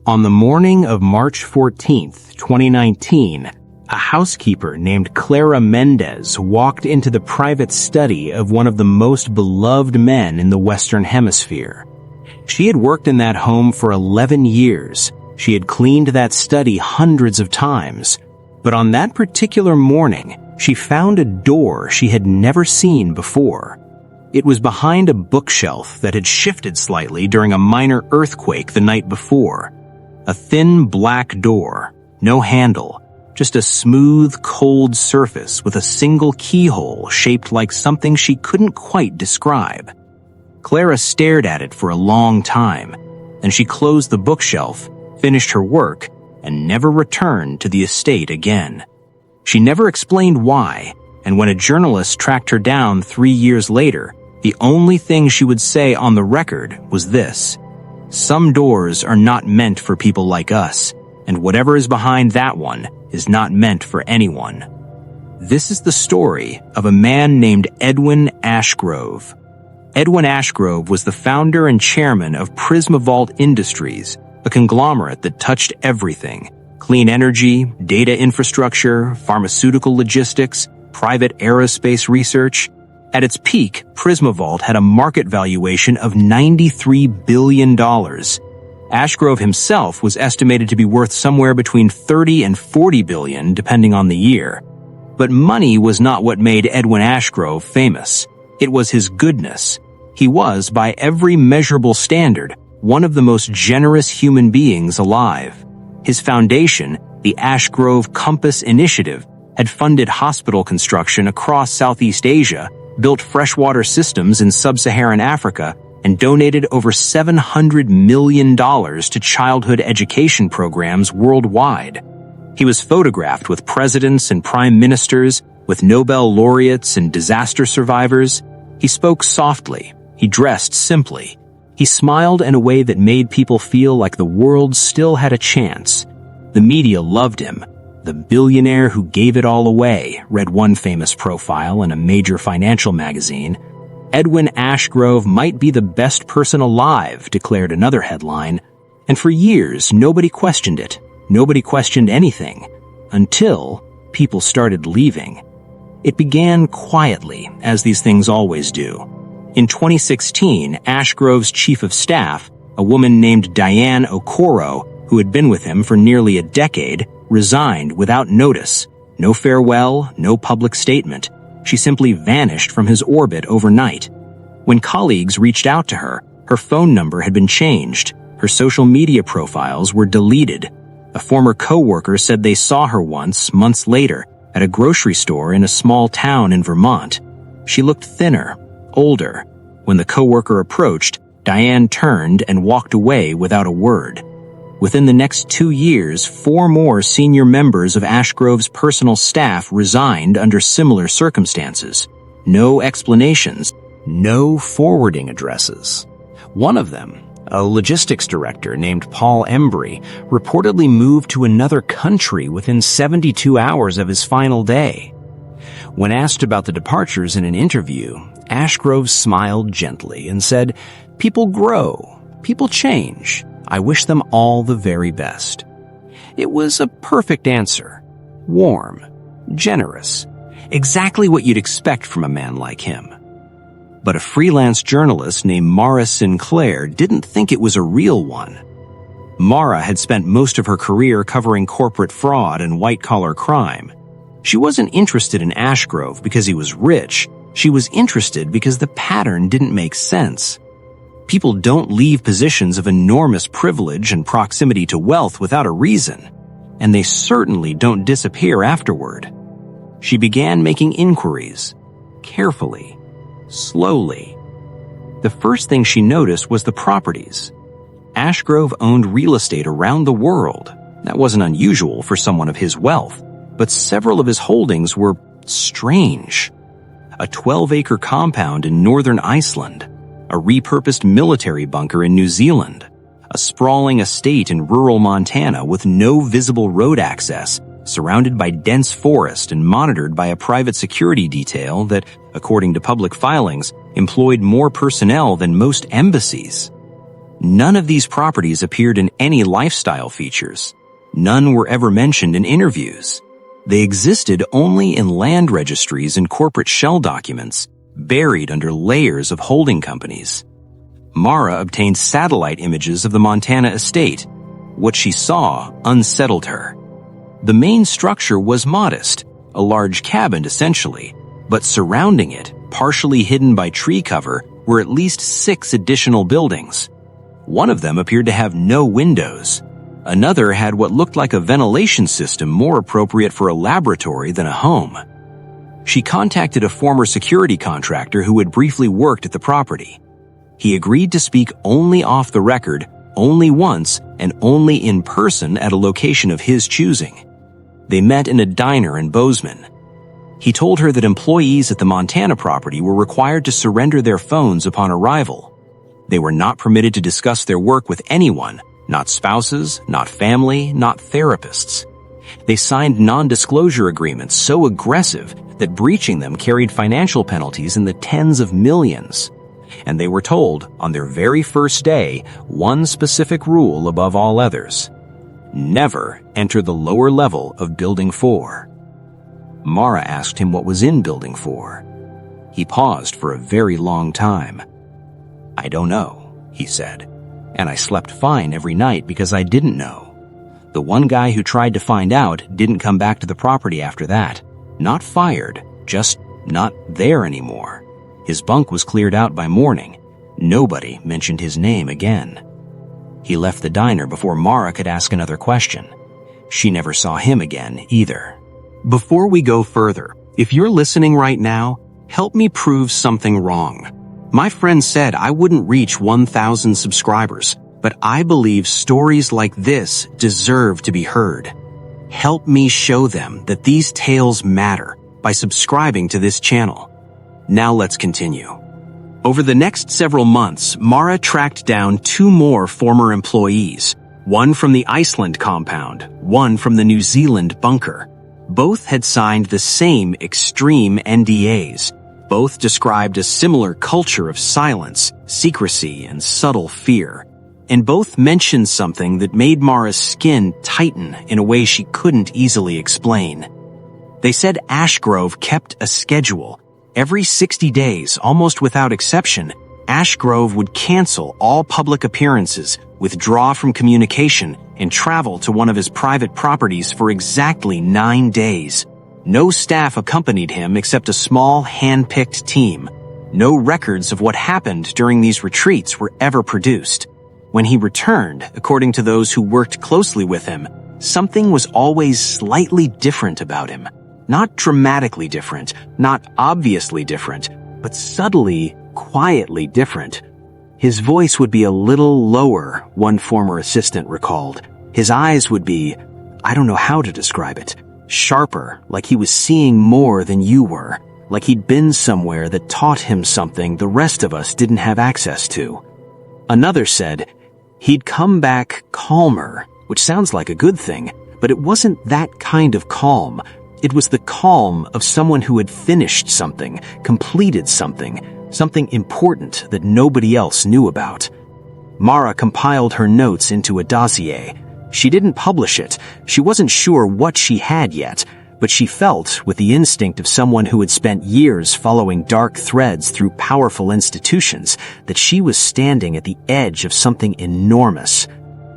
On the morning of March 14th, 2019, a housekeeper named Clara Mendez walked into the private study of one of the most beloved men in the Western Hemisphere. She had worked in that home for 11 years. She had cleaned that study hundreds of times. But on that particular morning, she found a door she had never seen before. It was behind a bookshelf that had shifted slightly during a minor earthquake the night before. A thin black door, no handle, just a smooth, cold surface with a single keyhole shaped like something she couldn't quite describe. Clara stared at it for a long time, then she closed the bookshelf, finished her work, and never returned to the estate again. She never explained why, and when a journalist tracked her down 3 years later, the only thing she would say on the record was this: "Some doors are not meant for people like us, and whatever is behind that one is not meant for anyone." This is the story of a man named Edwin Ashgrove. Edwin Ashgrove was the founder and chairman of Prismavault Industries, a conglomerate that touched everything: clean energy, data infrastructure, pharmaceutical logistics, private aerospace research. At its peak, Prismavault had a market valuation of $93 billion. Ashgrove himself was estimated to be worth somewhere between 30 and 40 billion, depending on the year. But money was not what made Edwin Ashgrove famous. It was his goodness. He was, by every measurable standard, one of the most generous human beings alive. His foundation, the Ashgrove Compass Initiative, had funded hospital construction across Southeast Asia, built freshwater systems in sub-Saharan Africa, and donated over $700 million to childhood education programs worldwide. He was photographed with presidents and prime ministers, with Nobel laureates and disaster survivors. He spoke softly. He dressed simply. He smiled in a way that made people feel like the world still had a chance. The media loved him. "The billionaire who gave it all away," read one famous profile in a major financial magazine. "Edwin Ashgrove might be the best person alive," declared another headline. And for years, nobody questioned it. Nobody questioned anything. Until people started leaving. It began quietly, as these things always do. In 2016, Ashgrove's chief of staff, a woman named Diane Okoro, who had been with him for nearly a decade, resigned without notice. No farewell, no public statement. She simply vanished from his orbit overnight. When colleagues reached out to her, her phone number had been changed. Her social media profiles were deleted. A former coworker said they saw her once, months later, at a grocery store in a small town in Vermont. She looked thinner, older. When the coworker approached, Diane turned and walked away without a word. Within the next 2 years, 4 more senior members of Ashgrove's personal staff resigned under similar circumstances. No explanations, no forwarding addresses. One of them, a logistics director named Paul Embry, reportedly moved to another country within 72 hours of his final day. When asked about the departures in an interview, Ashgrove smiled gently and said, "People grow, people change. I wish them all the very best." It was a perfect answer. Warm, generous, exactly what you'd expect from a man like him. But a freelance journalist named Mara Sinclair didn't think it was a real one. Mara had spent most of her career covering corporate fraud and white-collar crime. She wasn't interested in Ashgrove because he was rich. She was interested because the pattern didn't make sense. People don't leave positions of enormous privilege and proximity to wealth without a reason, and they certainly don't disappear afterward. She began making inquiries, carefully, slowly. The first thing she noticed was the properties. Ashgrove owned real estate around the world. That wasn't unusual for someone of his wealth, but several of his holdings were strange. A 12-acre compound in northern Iceland, a repurposed military bunker in New Zealand, a sprawling estate in rural Montana with no visible road access, surrounded by dense forest and monitored by a private security detail that, according to public filings, employed more personnel than most embassies. None of these properties appeared in any lifestyle features. None were ever mentioned in interviews. They existed only in land registries and corporate shell documents, buried under layers of holding companies. Mara obtained satellite images of the Montana estate. What she saw unsettled her. The main structure was modest, a large cabin essentially, but surrounding it, partially hidden by tree cover, were at least 6 additional buildings. One of them appeared to have no windows. Another had what looked like a ventilation system more appropriate for a laboratory than a home. She contacted a former security contractor who had briefly worked at the property. He agreed to speak only off the record, only once, and only in person at a location of his choosing. They met in a diner in Bozeman. He told her that employees at the Montana property were required to surrender their phones upon arrival. They were not permitted to discuss their work with anyone, not spouses, not family, not therapists. They signed non-disclosure agreements so aggressive that breaching them carried financial penalties in the tens of millions. And they were told, on their very first day, one specific rule above all others: never enter the lower level of Building 4. Mara asked him what was in Building 4. He paused for a very long time. "I don't know," he said, "and I slept fine every night because I didn't know. The one guy who tried to find out didn't come back to the property after that. Not fired, just not there anymore. His bunk was cleared out by morning. Nobody mentioned his name again." He left the diner before Mara could ask another question. She never saw him again either. Before we go further, if you're listening right now, help me prove something wrong. My friend said I wouldn't reach 1,000 subscribers, but I believe stories like this deserve to be heard. Help me show them that these tales matter by subscribing to this channel. Now let's continue. Over the next several months, Mara tracked down 2 more former employees, one from the Iceland compound, one from the New Zealand bunker. Both had signed the same extreme NDAs. Both described a similar culture of silence, secrecy, and subtle fear. And both mentioned something that made Mara's skin tighten in a way she couldn't easily explain. They said Ashgrove kept a schedule. Every 60 days, almost without exception, Ashgrove would cancel all public appearances, withdraw from communication, and travel to one of his private properties for exactly 9 days. No staff accompanied him except a small, hand-picked team. No records of what happened during these retreats were ever produced. When he returned, according to those who worked closely with him, something was always slightly different about him. Not dramatically different, not obviously different, but subtly, quietly different. His voice would be a little lower, one former assistant recalled. His eyes would be, I don't know how to describe it, sharper, like he was seeing more than you were, like he'd been somewhere that taught him something the rest of us didn't have access to. Another said, he'd come back calmer, which sounds like a good thing, but it wasn't that kind of calm. It was the calm of someone who had finished something, completed something important that nobody else knew about. Mara compiled her notes into a dossier. She didn't publish it. She wasn't sure what she had yet, but she felt, with the instinct of someone who had spent years following dark threads through powerful institutions, that she was standing at the edge of something enormous.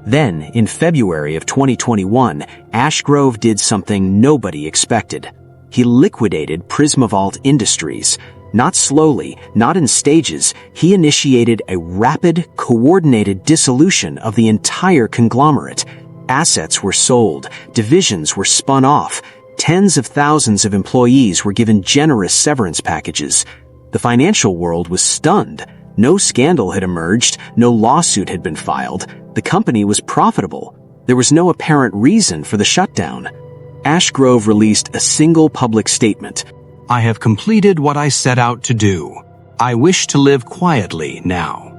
Then, in February of 2021, Ashgrove did something nobody expected. He liquidated Prismavault Industries. Not slowly, not in stages, he initiated a rapid, coordinated dissolution of the entire conglomerate. Assets were sold, divisions were spun off, tens of thousands of employees were given generous severance packages. The financial world was stunned. No scandal had emerged, no lawsuit had been filed. The company was profitable. There was no apparent reason for the shutdown. Ashgrove released a single public statement. I have completed what I set out to do. I wish to live quietly now.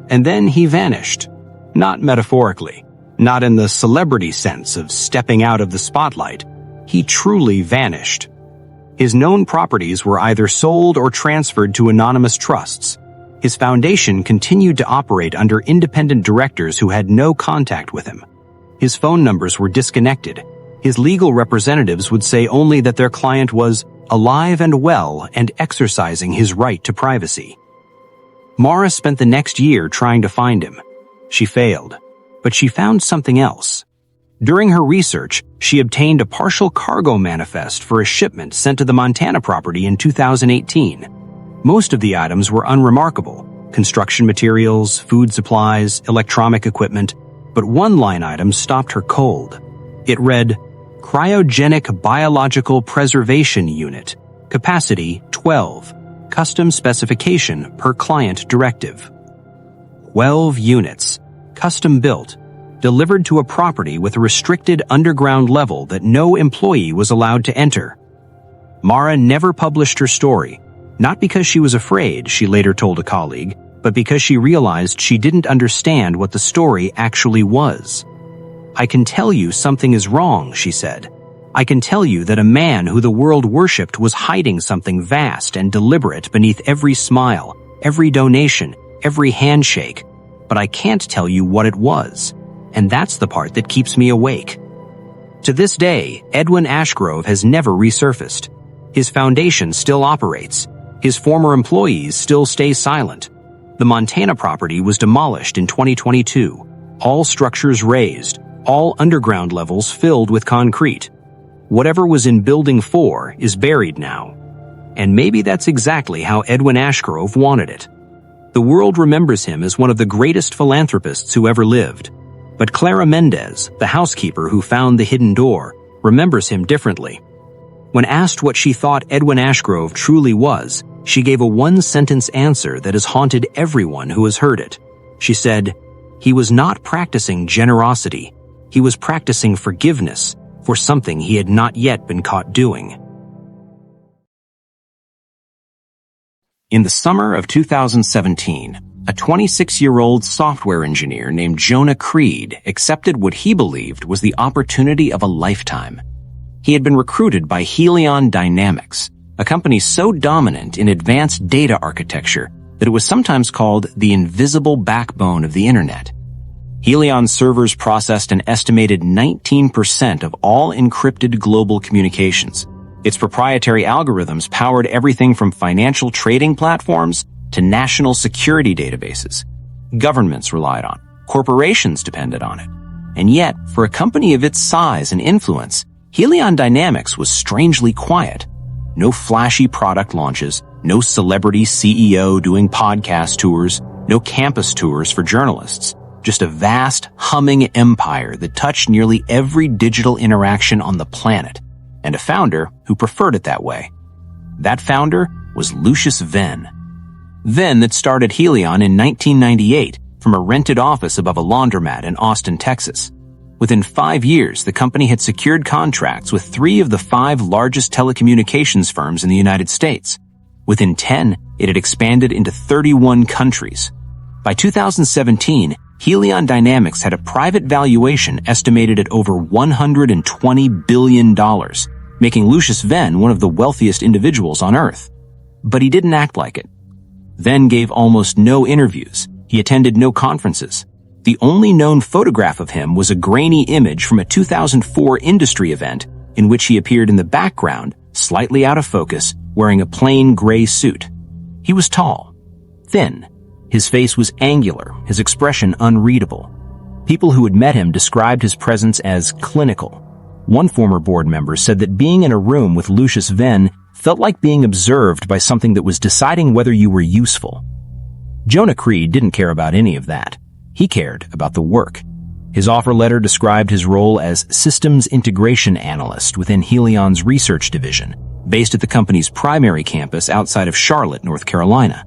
And then he vanished. Not metaphorically, not in the celebrity sense of stepping out of the spotlight. He truly vanished. His known properties were either sold or transferred to anonymous trusts. His foundation continued to operate under independent directors who had no contact with him. His phone numbers were disconnected. His legal representatives would say only that their client was alive and well and exercising his right to privacy. Mara spent the next year trying to find him. She failed, but she found something else. During her research, she obtained a partial cargo manifest for a shipment sent to the Montana property in 2018. Most of the items were unremarkable: construction materials, food supplies, electronic equipment, but one line item stopped her cold. It read, Cryogenic Biological Preservation Unit, capacity 12, custom specification per client directive. 12 units, custom built, delivered to a property with a restricted underground level that no employee was allowed to enter. Mara never published her story, not because she was afraid, she later told a colleague, but because she realized she didn't understand what the story actually was. I can tell you something is wrong, she said. I can tell you that a man who the world worshipped was hiding something vast and deliberate beneath every smile, every donation, every handshake, but I can't tell you what it was, and that's the part that keeps me awake. To this day, Edwin Ashgrove has never resurfaced. His foundation still operates. His former employees still stay silent. The Montana property was demolished in 2022, all structures razed, all underground levels filled with concrete. Whatever was in Building 4 is buried now. And maybe that's exactly how Edwin Ashgrove wanted it. The world remembers him as one of the greatest philanthropists who ever lived. But Clara Mendez, the housekeeper who found the hidden door, remembers him differently. When asked what she thought Edwin Ashgrove truly was, she gave a one-sentence answer that has haunted everyone who has heard it. She said, "He was not practicing generosity. He was practicing forgiveness for something he had not yet been caught doing." In the summer of 2017, a 26-year-old software engineer named Jonah Creed accepted what he believed was the opportunity of a lifetime. He had been recruited by Helion Dynamics, a company so dominant in advanced data architecture that it was sometimes called the invisible backbone of the internet. Helion servers processed an estimated 19% of all encrypted global communications. Its proprietary algorithms powered everything from financial trading platforms to national security databases. Governments relied on, corporations depended on it. And yet, for a company of its size and influence, Helion Dynamics was strangely quiet. No flashy product launches, no celebrity CEO doing podcast tours, no campus tours for journalists. Just a vast, humming empire that touched nearly every digital interaction on the planet, and a founder who preferred it that way. That founder was Lucius Venn. Venn that started Helion in 1998 from a rented office above a laundromat in Austin, Texas. Within 5 years, the company had secured contracts with 3 of the 5 largest telecommunications firms in the United States. Within 10, it had expanded into 31 countries. By 2017, Helion Dynamics had a private valuation estimated at over $120 billion, making Lucius Venn one of the wealthiest individuals on Earth. But he didn't act like it. Venn gave almost no interviews. He attended no conferences. The only known photograph of him was a grainy image from a 2004 industry event in which he appeared in the background, slightly out of focus, wearing a plain gray suit. He was tall, thin. His face was angular, his expression unreadable. People who had met him described his presence as clinical. One former board member said that being in a room with Lucius Venn felt like being observed by something that was deciding whether you were useful. Jonah Creed didn't care about any of that. He cared about the work. His offer letter described his role as Systems Integration Analyst within Helion's research division, based at the company's primary campus outside of Charlotte, North Carolina.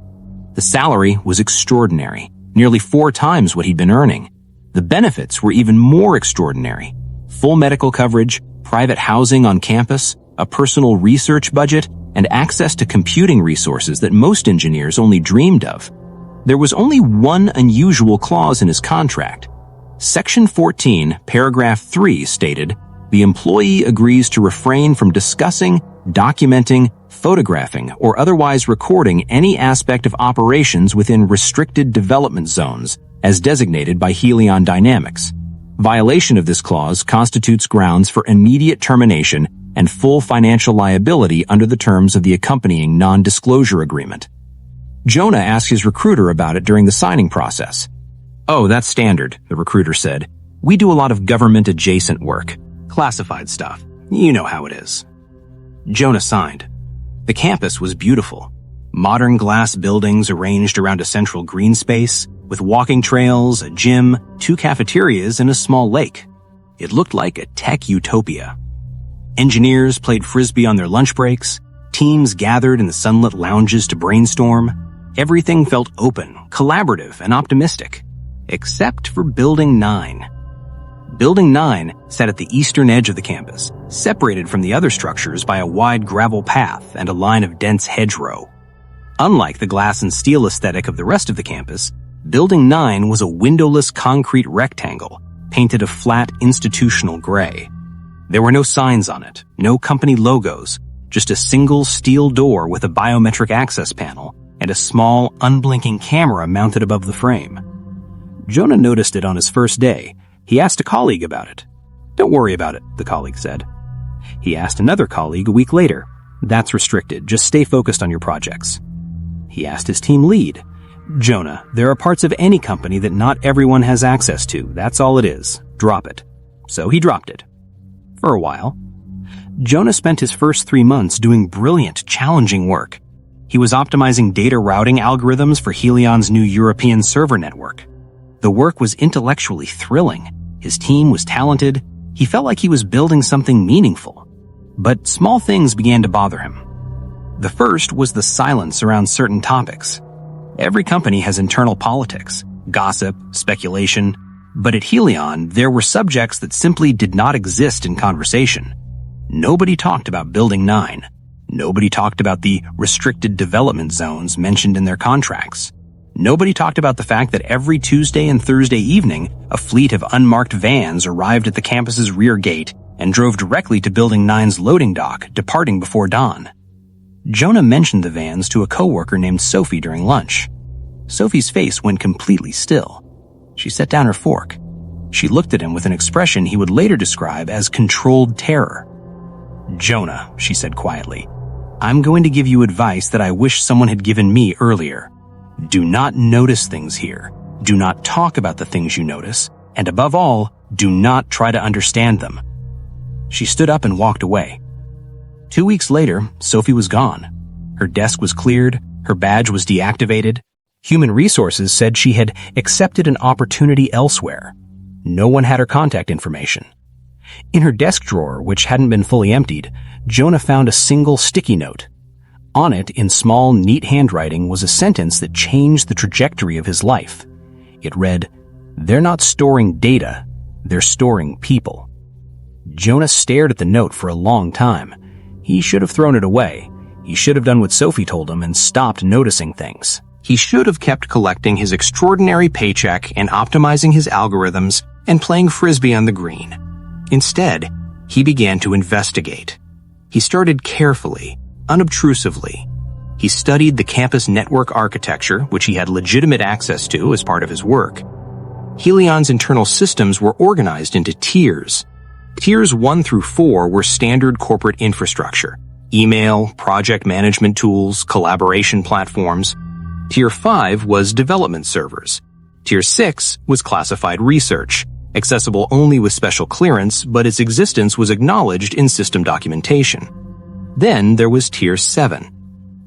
The salary was extraordinary, nearly 4 times what he'd been earning. The benefits were even more extraordinary. Full medical coverage, private housing on campus, a personal research budget, and access to computing resources that most engineers only dreamed of. There was only one unusual clause in his contract. Section 14, paragraph 3 stated, "The employee agrees to refrain from discussing, documenting, photographing or otherwise recording any aspect of operations within restricted development zones as designated by Helion Dynamics. Violation of this clause constitutes grounds for immediate termination and full financial liability under the terms of the accompanying non-disclosure agreement. Jonah asked his recruiter about it during the signing process. "Oh, that's standard," the recruiter said. "We do a lot of government-adjacent work. Classified stuff. You know how it is." Jonah signed. The campus was beautiful. Modern glass buildings arranged around a central green space, with walking trails, a gym, 2 cafeterias, and a small lake. It looked like a tech utopia. Engineers played frisbee on their lunch breaks. Teams gathered in the sunlit lounges to brainstorm. Everything felt open, collaborative, and optimistic. Except for Building 9. Building 9 sat at the eastern edge of the campus, separated from the other structures by a wide gravel path and a line of dense hedgerow. Unlike the glass and steel aesthetic of the rest of the campus, Building 9 was a windowless concrete rectangle, painted a flat institutional gray. There were no signs on it, no company logos, just a single steel door with a biometric access panel and a small, unblinking camera mounted above the frame. Jonah noticed it on his first day. He asked a colleague about it. "Don't worry about it," the colleague said. He asked another colleague a week later. "That's restricted. Just stay focused on your projects." He asked his team lead. "Jonah, there are parts of any company that not everyone has access to. That's all it is. Drop it." So he dropped it. For a while. Jonah spent his first 3 months doing brilliant, challenging work. He was optimizing data routing algorithms for Helion's new European server network. The work was intellectually thrilling. His team was talented. He felt like he was building something meaningful. But small things began to bother him. The first was the silence around certain topics. Every company has internal politics, gossip, speculation, but at Helion, there were subjects that simply did not exist in conversation. Nobody talked about Building 9. Nobody talked about the restricted development zones mentioned in their contracts. Nobody talked about the fact that every Tuesday and Thursday evening, a fleet of unmarked vans arrived at the campus's rear gate and drove directly to Building 9's loading dock, departing before dawn. Jonah mentioned the vans to a coworker named Sophie during lunch. Sophie's face went completely still. She set down her fork. She looked at him with an expression he would later describe as controlled terror. "Jonah," she said quietly, "I'm going to give you advice that I wish someone had given me earlier. Do not notice things here. Do not talk about the things you notice. And above all, do not try to understand them." She stood up and walked away. 2 weeks later, Sophie was gone. Her desk was cleared. Her badge was deactivated. Human Resources said she had accepted an opportunity elsewhere. No one had her contact information. In her desk drawer, which hadn't been fully emptied, Jonah found a single sticky note. On it, in small, neat handwriting, was a sentence that changed the trajectory of his life. It read, "They're not storing data, they're storing people." Jonah stared at the note for a long time. He should have thrown it away. He should have done what Sophie told him and stopped noticing things. He should have kept collecting his extraordinary paycheck and optimizing his algorithms and playing frisbee on the green. Instead, he began to investigate. He started carefully, unobtrusively. He studied the campus network architecture, which he had legitimate access to as part of his work. Helion's internal systems were organized into tiers. Tiers 1 through 4 were standard corporate infrastructure: email, project management tools, collaboration platforms. Tier 5 was development servers. Tier 6 was classified research, accessible only with special clearance, but its existence was acknowledged in system documentation. Then there was Tier 7.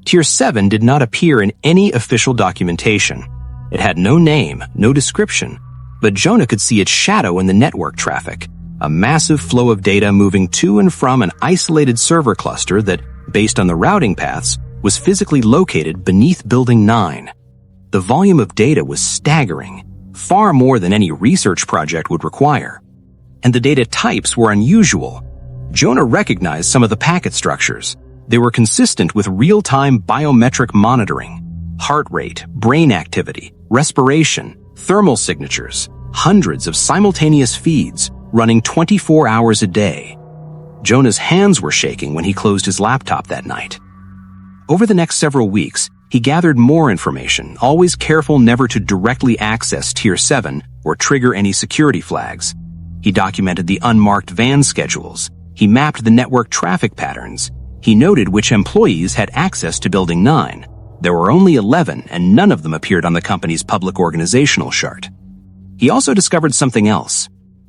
Tier 7 did not appear in any official documentation. It had no name, no description, but Jonah could see its shadow in the network traffic, a massive flow of data moving to and from an isolated server cluster that, based on the routing paths, was physically located beneath Building 9. The volume of data was staggering, far more than any research project would require. And the data types were unusual. Jonah recognized some of the packet structures. They were consistent with real-time biometric monitoring: heart rate, brain activity, respiration, thermal signatures, hundreds of simultaneous feeds running 24 hours a day. Jonah's hands were shaking when he closed his laptop that night. Over the next several weeks, he gathered more information, always careful never to directly access Tier 7 or trigger any security flags. He documented the unmarked van schedules. He mapped the network traffic patterns. He noted which employees had access to Building 9. There were only 11, and none of them appeared on the company's public organizational chart. He also discovered something else.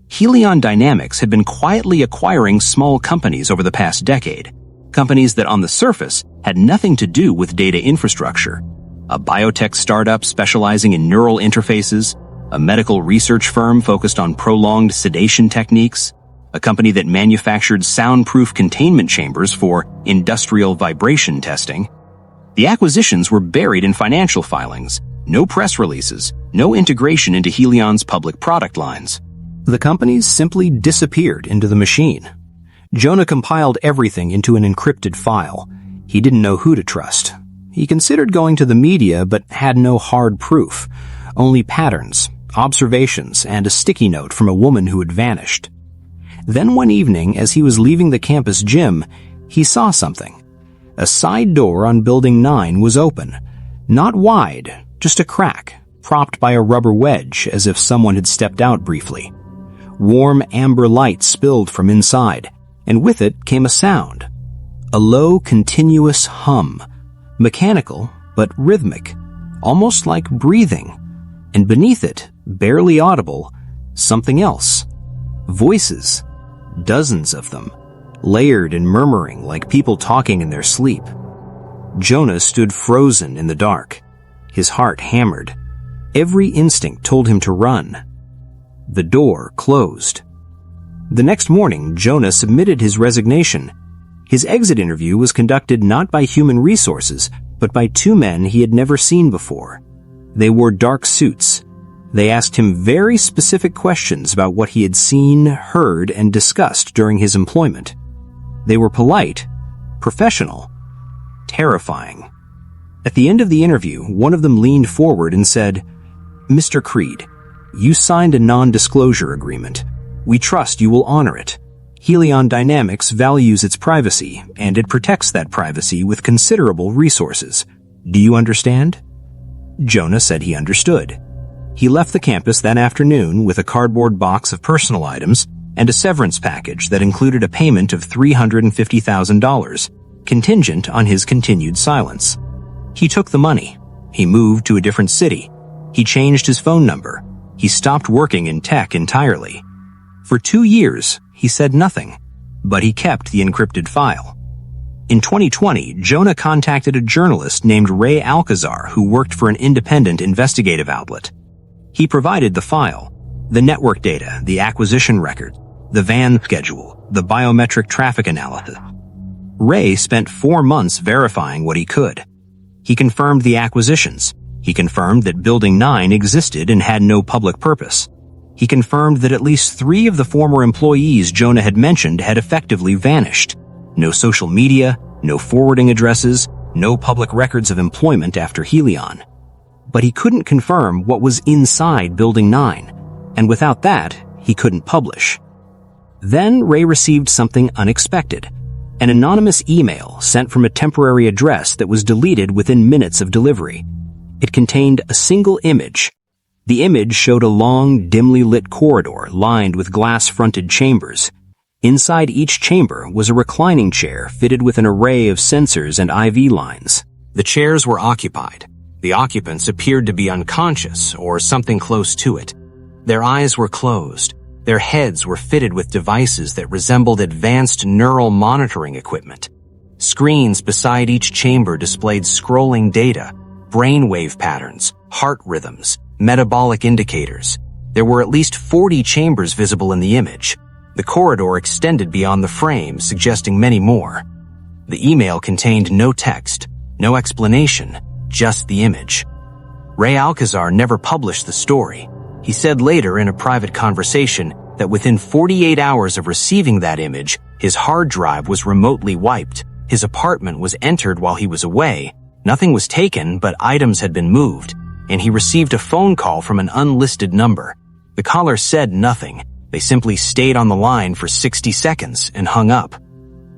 Helion Dynamics had been quietly acquiring small companies over the past decade, companies that on the surface had nothing to do with data infrastructure. A biotech startup specializing in neural interfaces, a medical research firm focused on prolonged sedation techniques, a company that manufactured soundproof containment chambers for industrial vibration testing. The acquisitions were buried in financial filings, no press releases, no integration into Helion's public product lines. The companies simply disappeared into the machine. Jonah compiled everything into an encrypted file. He didn't know who to trust. He considered going to the media but had no hard proof, only patterns, observations, and a sticky note from a woman who had vanished. Then one evening, as he was leaving the campus gym, he saw something. A side door on Building 9 was open. Not wide, just a crack, propped by a rubber wedge as if someone had stepped out briefly. Warm amber light spilled from inside, and with it came a sound. A low, continuous hum. Mechanical, but rhythmic, almost like breathing. And beneath it, barely audible, something else. Voices. Dozens of them, layered and murmuring like people talking in their sleep. Jonah stood frozen in the dark. His heart hammered. Every instinct told him to run. The door closed. The next morning, Jonah submitted his resignation. His exit interview was conducted not by human resources, but by two men he had never seen before. They wore dark suits. They asked him very specific questions about what he had seen, heard, and discussed during his employment. They were polite, professional, terrifying. At the end of the interview, one of them leaned forward and said, "Mr. Creed, you signed a non-disclosure agreement. We trust you will honor it. Helion Dynamics values its privacy, and it protects that privacy with considerable resources. Do you understand?" Jonah said he understood. He left the campus that afternoon with a cardboard box of personal items and a severance package that included a payment of $350,000, contingent on his continued silence. He took the money. He moved to a different city. He changed his phone number. He stopped working in tech entirely. For 2 years, he said nothing, but he kept the encrypted file. In 2020, Jonah contacted a journalist named Ray Alcazar who worked for an independent investigative outlet. He provided the file, the network data, the acquisition record, the van schedule, the biometric traffic analysis. Ray spent 4 months verifying what he could. He confirmed the acquisitions. He confirmed that Building 9 existed and had no public purpose. He confirmed that at least 3 of the former employees Jonah had mentioned had effectively vanished. No social media, no forwarding addresses, no public records of employment after Helion. But he couldn't confirm what was inside Building 9, and without that, he couldn't publish. Then Ray received something unexpected, an anonymous email sent from a temporary address that was deleted within minutes of delivery. It contained a single image. The image showed a long, dimly lit corridor lined with glass-fronted chambers. Inside each chamber was a reclining chair fitted with an array of sensors and IV lines. The chairs were occupied. The occupants appeared to be unconscious or something close to it. Their eyes were closed. Their heads were fitted with devices that resembled advanced neural monitoring equipment. Screens beside each chamber displayed scrolling data, brainwave patterns, heart rhythms, metabolic indicators. There were at least 40 chambers visible in the image. The corridor extended beyond the frame, suggesting many more. The email contained no text, no explanation, just the image. Ray Alcazar never published the story. He said later in a private conversation that within 48 hours of receiving that image, his hard drive was remotely wiped. His apartment was entered while he was away. Nothing was taken, but items had been moved, and he received a phone call from an unlisted number. The caller said nothing. They simply stayed on the line for 60 seconds and hung up.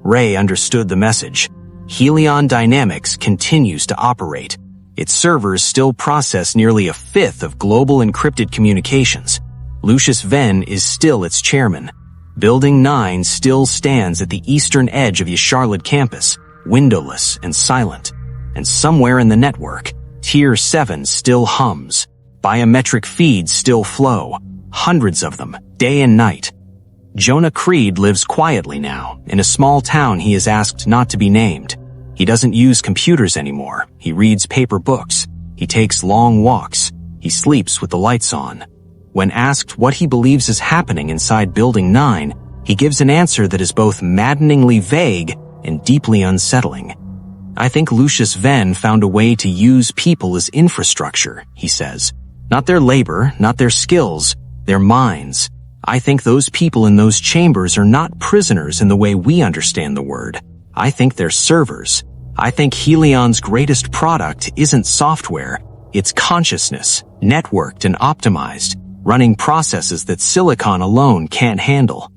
Ray understood the message. Helion Dynamics continues to operate. Its servers still process nearly a fifth of global encrypted communications. Lucius Venn is still its chairman. Building 9 still stands at the eastern edge of the Charlotte campus, windowless and silent. And somewhere in the network, Tier 7 still hums. Biometric feeds still flow, hundreds of them, day and night. Jonah Creed lives quietly now, in a small town he is asked not to be named. He doesn't use computers anymore. He reads paper books. He takes long walks. He sleeps with the lights on. When asked what he believes is happening inside Building 9, he gives an answer that is both maddeningly vague and deeply unsettling. I think Lucius Venn found a way to use people as infrastructure, he says. Not their labor, not their skills, their minds. I think those people in those chambers are not prisoners in the way we understand the word. I think they're servers. I think Helion's greatest product isn't software, it's consciousness, networked and optimized, running processes that silicon alone can't handle.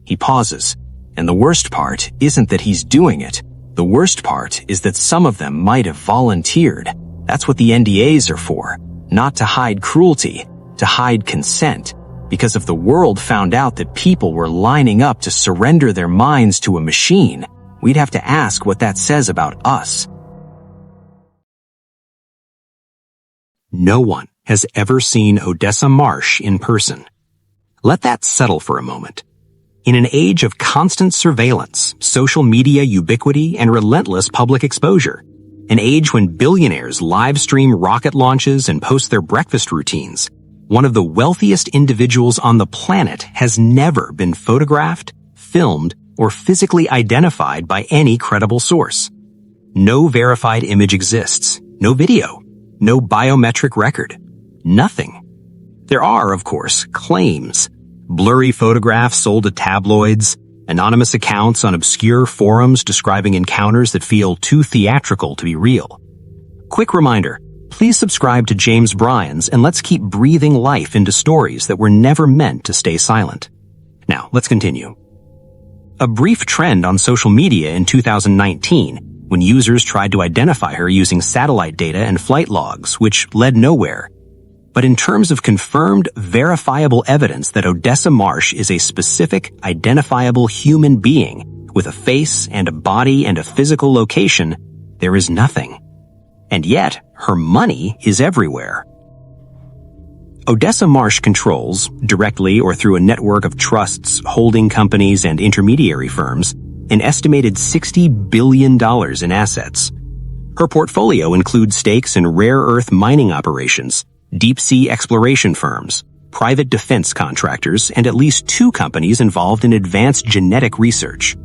He pauses, and the worst part isn't that he's doing it. The worst part is that some of them might have volunteered. That's what the NDAs are for, not to hide cruelty, to hide consent. Because if the world found out that people were lining up to surrender their minds to a machine, we'd have to ask what that says about us. No one has ever seen Odessa Marsh in person. Let that settle for a moment. In an age of constant surveillance, social media ubiquity, and relentless public exposure, an age when billionaires live stream rocket launches and post their breakfast routines, one of the wealthiest individuals on the planet has never been photographed, filmed, or physically identified by any credible source. No verified image exists, no video, no biometric record, nothing. There are, of course, claims. Blurry photographs sold to tabloids, anonymous accounts on obscure forums describing encounters that feel too theatrical to be real. Quick reminder, please subscribe to James Bryan's and let's keep breathing life into stories that were never meant to stay silent. Now, let's continue. A brief trend on social media in 2019, when users tried to identify her using satellite data and flight logs, which led nowhere. But in terms of confirmed, verifiable evidence that Odessa Marsh is a specific, identifiable human being with a face and a body and a physical location, there is nothing. And yet, her money is everywhere. Odessa Marsh controls, directly or through a network of trusts, holding companies, and intermediary firms, an estimated $60 billion in assets. Her portfolio includes stakes in rare earth mining operations, deep-sea exploration firms, private defense contractors, and at least 2 companies involved in advanced genetic research.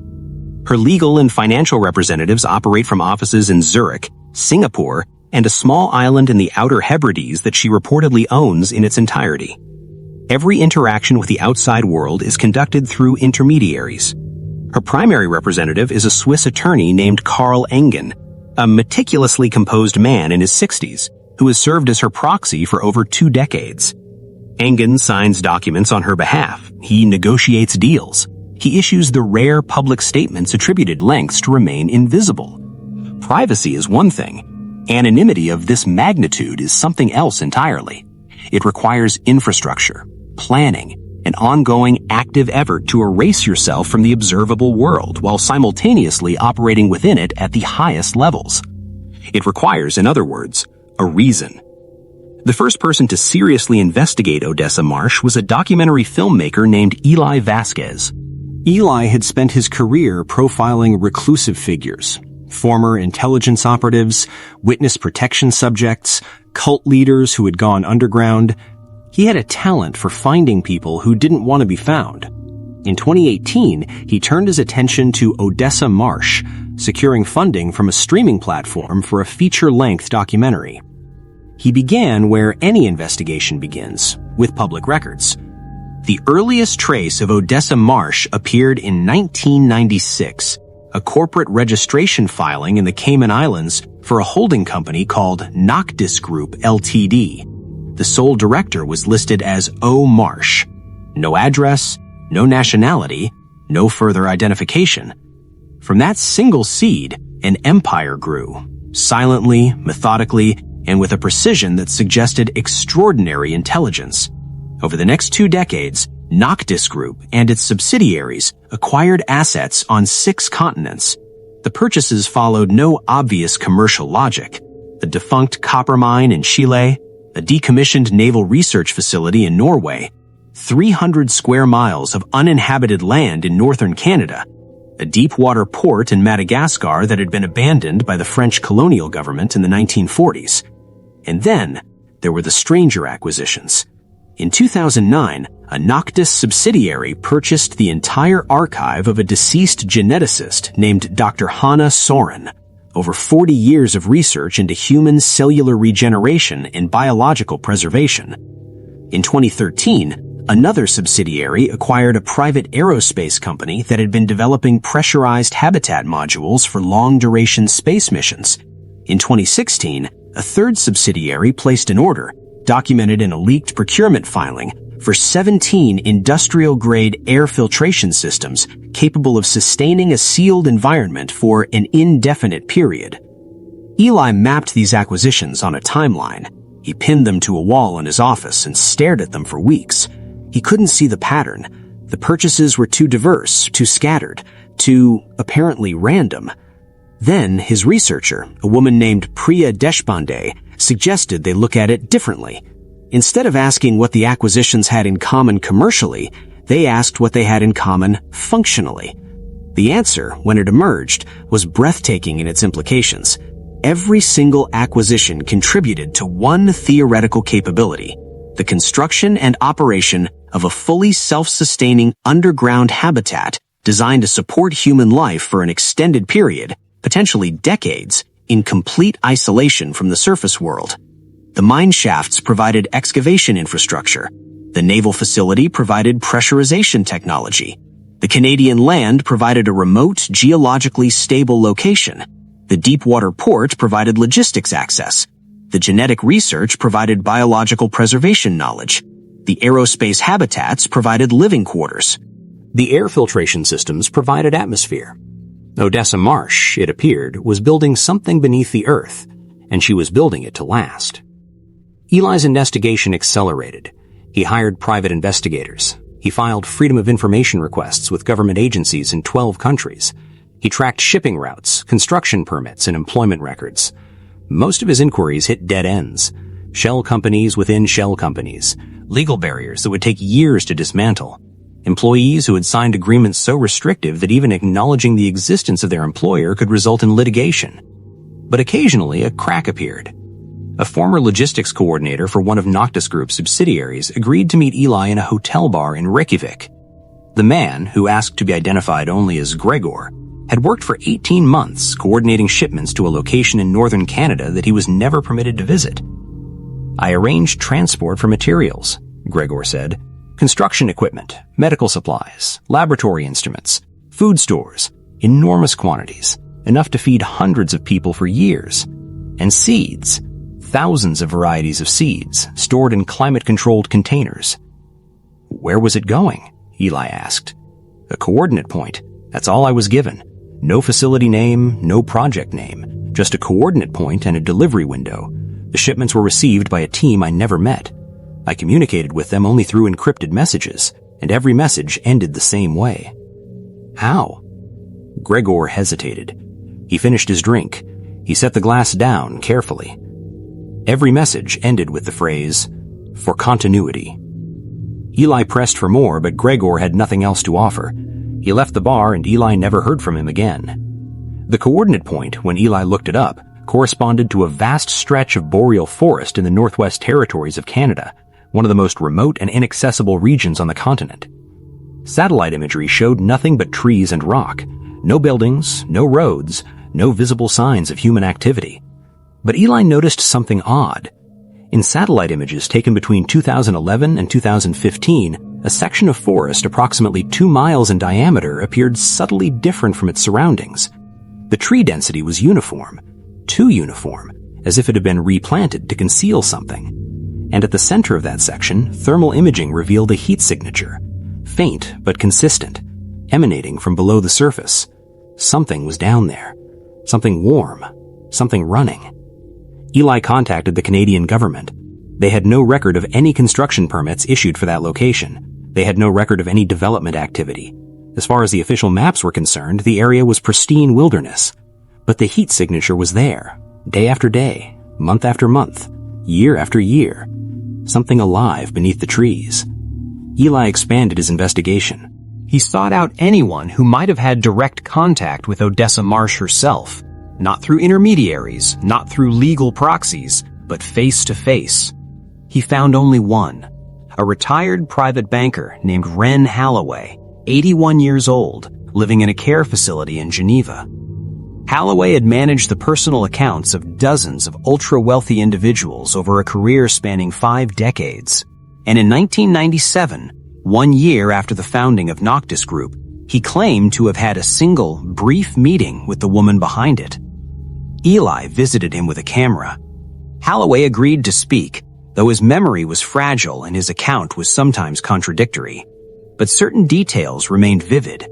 Her legal and financial representatives operate from offices in Zurich, Singapore, and a small island in the Outer Hebrides that she reportedly owns in its entirety. Every interaction with the outside world is conducted through intermediaries. Her primary representative is a Swiss attorney named Karl Engen, a meticulously composed man in his 60s, who has served as her proxy for over 2 decades. Engen signs documents on her behalf. He negotiates deals. He issues the rare public statements attributed lengths to remain invisible. Privacy is one thing. Anonymity of this magnitude is something else entirely. It requires infrastructure, planning, an ongoing active effort to erase yourself from the observable world while simultaneously operating within it at the highest levels. It requires, in other words, a reason. The first person to seriously investigate Odessa Marsh was a documentary filmmaker named Eli Vasquez. Eli had spent his career profiling reclusive figures, former intelligence operatives, witness protection subjects, cult leaders who had gone underground. He had a talent for finding people who didn't want to be found. In 2018, he turned his attention to Odessa Marsh, securing funding from a streaming platform for a feature-length documentary. He began where any investigation begins, with public records. The earliest trace of Odessa Marsh appeared in 1996, a corporate registration filing in the Cayman Islands for a holding company called Noctis Group Ltd. The sole director was listed as O. Marsh. No address, no nationality, no further identification. From that single seed, An empire grew, silently, methodically, and with a precision that suggested extraordinary intelligence. Over the next 2 decades, Noctis Group and its subsidiaries acquired assets on 6 continents. The purchases followed no obvious commercial logic. The defunct copper mine in Chile, a decommissioned naval research facility in Norway, 300 square miles of uninhabited land in northern Canada, a deep-water port in Madagascar that had been abandoned by the French colonial government in the 1940s. And then, there were the stranger acquisitions. In 2009, a Noctis subsidiary purchased the entire archive of a deceased geneticist named Dr. Hanna Soren, over 40 years of research into human cellular regeneration and biological preservation. In 2013, another subsidiary acquired a private aerospace company that had been developing pressurized habitat modules for long-duration space missions. In 2016, a third subsidiary placed an order, documented in a leaked procurement filing, for 17 industrial-grade air filtration systems capable of sustaining a sealed environment for an indefinite period. Eli mapped these acquisitions on a timeline. He pinned them to a wall in his office and stared at them for weeks. He couldn't see the pattern. The purchases were too diverse, too scattered, too apparently random. Then his researcher, a woman named Priya Deshpande, suggested they look at it differently. Instead of asking what the acquisitions had in common commercially, they asked what they had in common functionally. The answer, when it emerged, was breathtaking in its implications. Every single acquisition contributed to one theoretical capability: the construction and operation of a fully self-sustaining underground habitat designed to support human life for an extended period, potentially decades, in complete isolation from the surface world. The mine shafts provided excavation infrastructure. The naval facility provided pressurization technology. The Canadian land provided a remote, geologically stable location. The deep-water port provided logistics access. The genetic research provided biological preservation knowledge. The aerospace habitats provided living quarters. The air filtration systems provided atmosphere. Odessa Marsh, it appeared, was building something beneath the earth, and she was building it to last. Eli's investigation accelerated. He hired private investigators. He filed Freedom of Information requests with government agencies in 12 countries. He tracked shipping routes, construction permits, and employment records. Most of his inquiries hit dead ends. Shell companies within shell companies. Legal barriers that would take years to dismantle. Employees who had signed agreements so restrictive that even acknowledging the existence of their employer could result in litigation. But occasionally, a crack appeared. A former logistics coordinator for one of Noctis Group's subsidiaries agreed to meet Eli in a hotel bar in Reykjavik. The man, who asked to be identified only as Gregor, had worked for 18 months coordinating shipments to a location in northern Canada that he was never permitted to visit. "I arranged transport for materials," Gregor said. "Construction equipment, medical supplies, laboratory instruments, food stores, enormous quantities, enough to feed hundreds of people for years. And seeds. Thousands of varieties of seeds, stored in climate-controlled containers." "Where was it going?" Eli asked. "A coordinate point. That's all I was given. No facility name, no project name. Just a coordinate point and a delivery window. The shipments were received by a team I never met. I communicated with them only through encrypted messages, and every message ended the same way." "How?" Gregor hesitated. He finished his drink. He set the glass down carefully. Every message ended with the phrase, "For continuity." Eli pressed for more, but Gregor had nothing else to offer. He left the bar and Eli never heard from him again. The coordinate point, when Eli looked it up, corresponded to a vast stretch of boreal forest in the Northwest Territories of Canada, one of the most remote and inaccessible regions on the continent. Satellite imagery showed nothing but trees and rock. No buildings, no roads, no visible signs of human activity. But Eli noticed something odd. In satellite images taken between 2011 and 2015, a section of forest approximately 2 miles in diameter appeared subtly different from its surroundings. The tree density was uniform, too uniform, as if it had been replanted to conceal something. And at the center of that section, thermal imaging revealed a heat signature, faint but consistent, emanating from below the surface. Something was down there. Something warm. Something running. Eli contacted the Canadian government. They had no record of any construction permits issued for that location. They had no record of any development activity. As far as the official maps were concerned, the area was pristine wilderness. But the heat signature was there, day after day, month after month, year after year. Something alive beneath the trees. Eli expanded his investigation. He sought out anyone who might have had direct contact with Odessa Marsh herself. Not through intermediaries, not through legal proxies, but face to face. He found only one. A retired private banker named Ren Halloway, 81 years old, living in a care facility in Geneva. Halloway had managed the personal accounts of dozens of ultra-wealthy individuals over a career spanning 5 decades. And in 1997, 1 year after the founding of Noctis Group, he claimed to have had a single, brief meeting with the woman behind it. Eli visited him with a camera. Halloway agreed to speak, though his memory was fragile and his account was sometimes contradictory. But certain details remained vivid.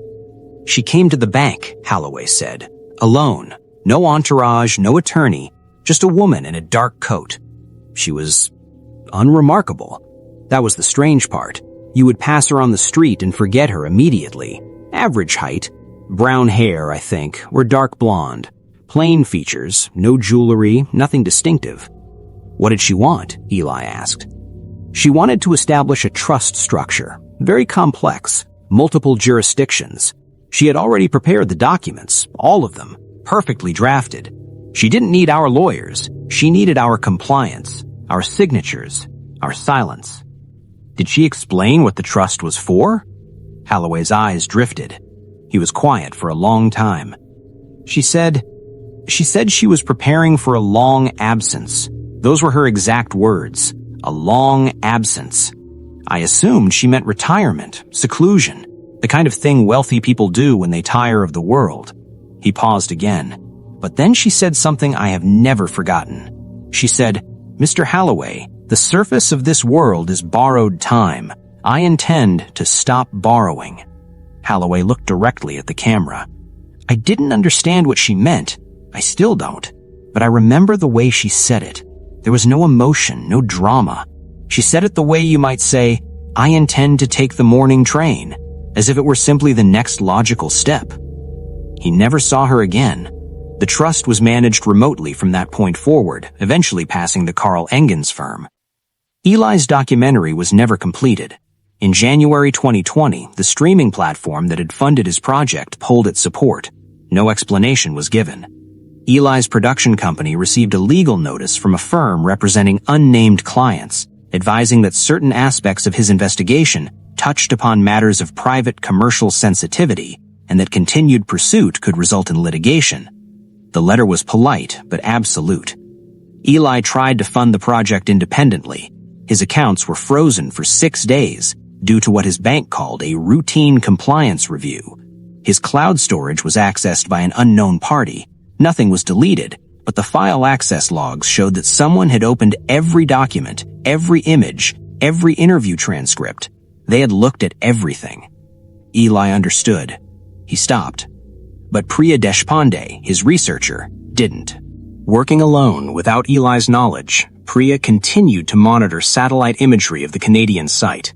She came to the bank, Halloway said, alone, no entourage, no attorney, just a woman in a dark coat. She was unremarkable. That was the strange part. You would pass her on the street and forget her immediately. Average height, brown hair, I think, or dark blonde. Plain features, no jewelry, nothing distinctive. What did she want? Eli asked. She wanted to establish a trust structure, very complex, multiple jurisdictions. She had already prepared the documents, all of them, perfectly drafted. She didn't need our lawyers. She needed our compliance, our signatures, our silence. Did she explain what the trust was for? Halloway's eyes drifted. He was quiet for a long time. She said she was preparing for a long absence. Those were her exact words. A long absence. I assumed she meant retirement, seclusion, the kind of thing wealthy people do when they tire of the world. He paused again. But then she said something I have never forgotten. She said, "Mr. Halloway, the surface of this world is borrowed time. I intend to stop borrowing." Halloway looked directly at the camera. I didn't understand what she meant. I still don't. But I remember the way she said it. There was no emotion, no drama. She said it the way you might say, "I intend to take the morning train," as if it were simply the next logical step. He never saw her again. The trust was managed remotely from that point forward, eventually passing the Carl Engens firm. Eli's documentary was never completed. In January 2020, the streaming platform that had funded his project pulled its support. No explanation was given. Eli's production company received a legal notice from a firm representing unnamed clients, advising that certain aspects of his investigation touched upon matters of private commercial sensitivity and that continued pursuit could result in litigation. The letter was polite but absolute. Eli tried to fund the project independently. His accounts were frozen for 6 days due to what his bank called a routine compliance review. His cloud storage was accessed by an unknown party. Nothing was deleted, but the file access logs showed that someone had opened every document, every image, every interview transcript. They had looked at everything. Eli understood. He stopped. But Priya Deshpande, his researcher, didn't. Working alone, without Eli's knowledge, Priya continued to monitor satellite imagery of the Canadian site.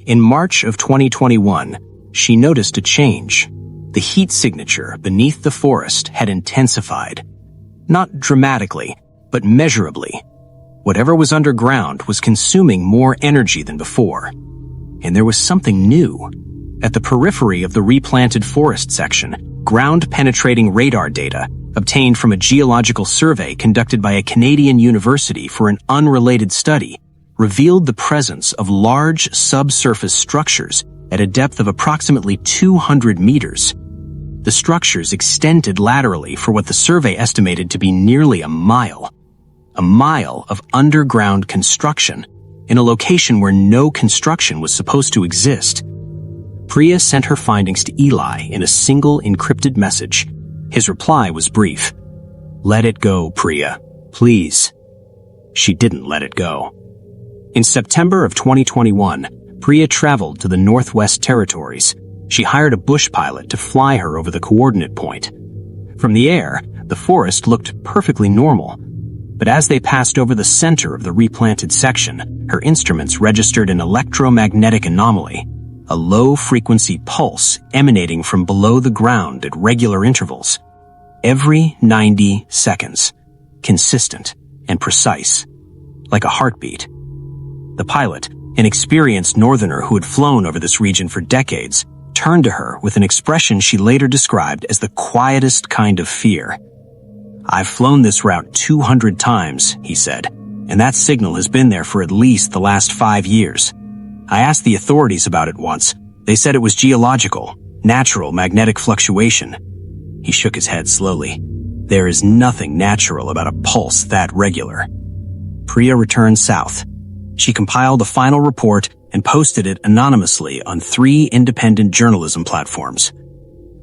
In March of 2021, she noticed a change. The heat signature beneath the forest had intensified. Not dramatically, but measurably. Whatever was underground was consuming more energy than before. And there was something new. At the periphery of the replanted forest section, ground-penetrating radar data, obtained from a geological survey conducted by a Canadian university for an unrelated study, revealed the presence of large subsurface structures at a depth of approximately 200 meters. The structures extended laterally for what the survey estimated to be nearly a mile. A mile of underground construction in a location where no construction was supposed to exist. Priya sent her findings to Eli in a single encrypted message. His reply was brief. "Let it go, Priya. Please." She didn't let it go. In September of 2021, Priya traveled to the Northwest Territories. She hired a bush pilot to fly her over the coordinate point. From the air, The forest looked perfectly normal, but as they passed over the center of the replanted section, her instruments registered an electromagnetic anomaly, a low-frequency pulse emanating from below the ground at regular intervals, every 90 seconds, consistent and precise, like a heartbeat. The pilot, an experienced northerner who had flown over this region for decades, turned to her with an expression she later described as the quietest kind of fear. "I've flown this route 200 times, he said, and that signal has been there for at least the last 5 years. I asked the authorities about it once. They said it was geological, natural magnetic fluctuation." He shook his head slowly. "There is nothing natural about a pulse that regular." Priya returned south. She compiled a final report and posted it anonymously on 3 independent journalism platforms.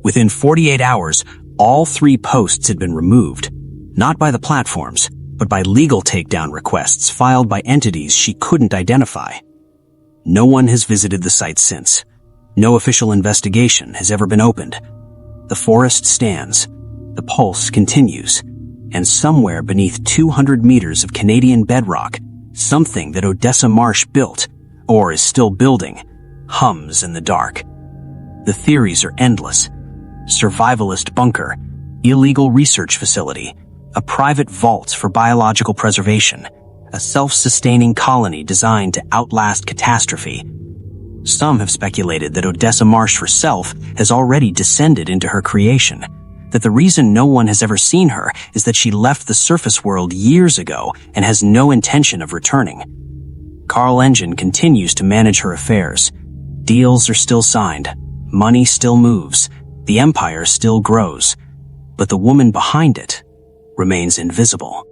Within 48 hours, all 3 posts had been removed, not by the platforms, but by legal takedown requests filed by entities she couldn't identify. No one has visited the site since. No official investigation has ever been opened. The forest stands, the pulse continues, and somewhere beneath 200 meters of Canadian bedrock, something that Odessa Marsh built, or is still building, hums in the dark. The theories are endless. Survivalist bunker, illegal research facility, a private vault for biological preservation, a self-sustaining colony designed to outlast catastrophe. Some have speculated that Odessa Marsh herself has already descended into her creation, that the reason no one has ever seen her is that she left the surface world years ago and has no intention of returning. Carl Engine continues to manage her affairs. Deals are still signed, money still moves, the empire still grows, but the woman behind it remains invisible.